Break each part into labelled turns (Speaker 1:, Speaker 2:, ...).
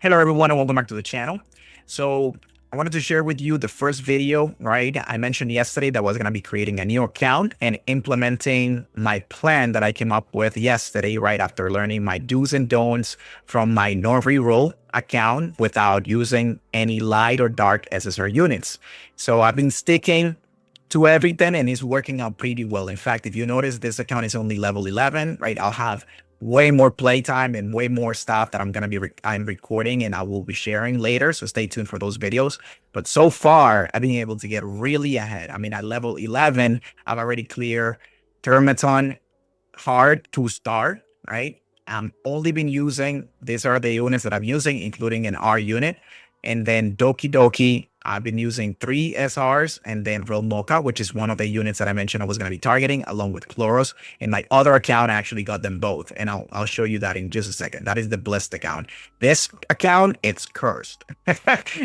Speaker 1: Hello everyone and welcome back to the channel. So I wanted to share with you the first video, right? I mentioned yesterday that I was going to be creating a new account and implementing my plan that I came up with yesterday, right after learning my do's and don'ts from my Norvry role account without using any light or dark SSR units. So I've been sticking to everything and it's working out pretty well. In fact, if you notice, this account is only level 11, right? I'll have way more playtime and way more stuff that I'm recording and I will be sharing later. So stay tuned for those videos. But so far, I've been able to get really ahead. I mean, at level 11, I've already cleared Termaton Hard 2-star, right? I'm only been using, these are the units that I'm using, including an R unit. And then Doki Doki, I've been using 3 SRs and then Real Mocha, which is one of the units that I mentioned I was going to be targeting along with Chloros. And my other account, I actually got them both. And I'll show you that in just a second. That is the blessed account. This account, it's cursed.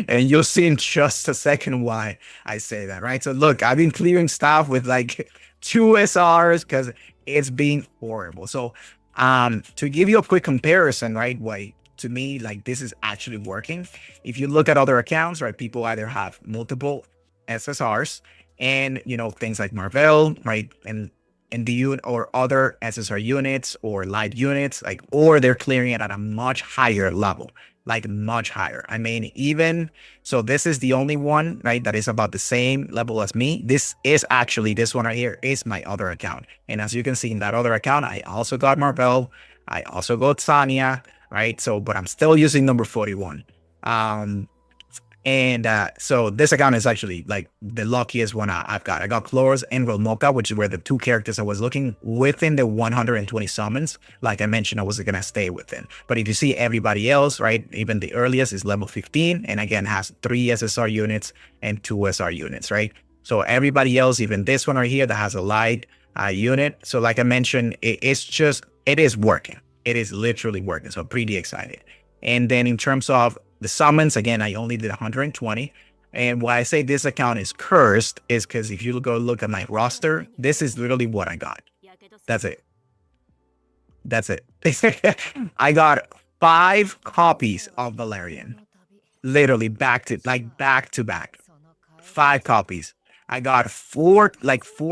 Speaker 1: And you'll see in just a second why I say that, right? So look, I've been clearing stuff with like 2 SRs because it's been horrible. So to give you a quick comparison, right? Why to me, like this is actually working. If you look at other accounts, right, people either have multiple SSRs and, you know, things like Marvel, right, and the unit or other SSR units or light units, like, or they're clearing it at a much higher level, like much higher. I mean, even so, this is the only one, right, that is about the same level as me. This is actually, this one right here is my other account. And as you can see in that other account, I also got Marvel, I also got Sanya, right? So, but I'm still using number 41. So this account is actually like the luckiest one I've got. I got Chloros and Real Mocha, which were the 2 characters I was looking within the 120 summons. Like I mentioned, I was going to stay within. But if you see everybody else, right, even the earliest is level 15. And again, has 3 SSR units and 2 SR units, right? So everybody else, even this one right here that has a light unit. So like I mentioned, it is working. It is literally working. So pretty excited. And then in terms of the summons, again, I only did 120. And why I say this account is cursed is because if you go look at my roster, this is literally what I got. That's it. That's it. I got 5 copies of Valerian. Literally back to back. 5 copies. I got 4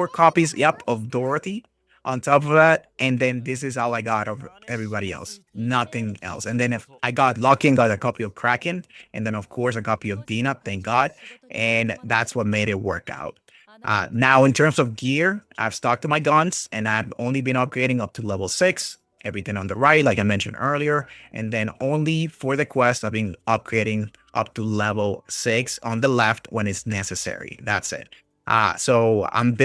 Speaker 1: copies, yep, of Dorothy on top of that, and then this is all I got of everybody else, nothing else. And then if I got lucky and got a copy of Kraken, and then of course a copy of Dina, thank God, and that's what made it work out. Now in terms of gear, I've stuck to my guns and I've only been upgrading up to level 6, everything on the right like I mentioned earlier, and then only for the quest I've been upgrading up to level 6 on the left when it's necessary. That's it. So I'm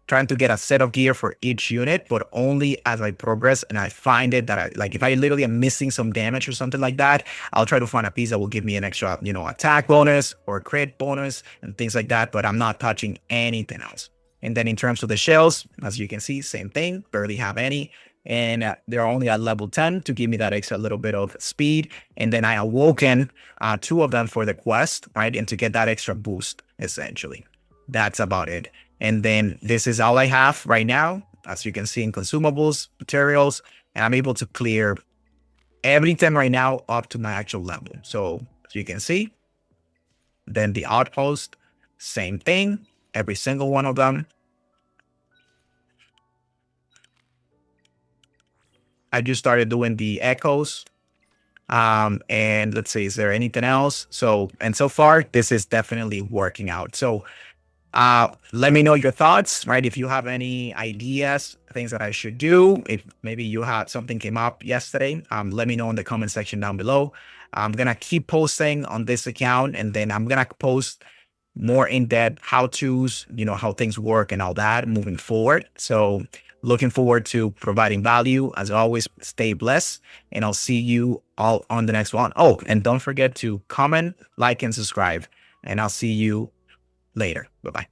Speaker 1: trying to get a set of gear for each unit, but only as I progress and I find it that if I literally am missing some damage or something like that, I'll try to find a piece that will give me an extra, you know, attack bonus or crit bonus and things like that, but I'm not touching anything else. And then in terms of the shells, as you can see, same thing, barely have any. And they're only at level 10 to give me that extra little bit of speed. And then I awoken 2 of them for the quest, right? And to get that extra boost, essentially. That's about it. And then this is all I have right now, as you can see in consumables, materials, and I'm able to clear everything right now up to my actual level. So as you can see, then the outpost, same thing, every single one of them. I just started doing the echoes. And let's see, is there anything else? So far, this is definitely working out. So let me know your thoughts, right? If you have any ideas, things that I should do, if maybe you had something came up yesterday, let me know in the comment section down below. I'm going to keep posting on this account, and then I'm going to post more in-depth how-tos, you know, how things work and all that moving forward. So looking forward to providing value. As always, stay blessed, and I'll see you all on the next one. Oh, and don't forget to comment, like, and subscribe, and I'll see you later. Bye-bye.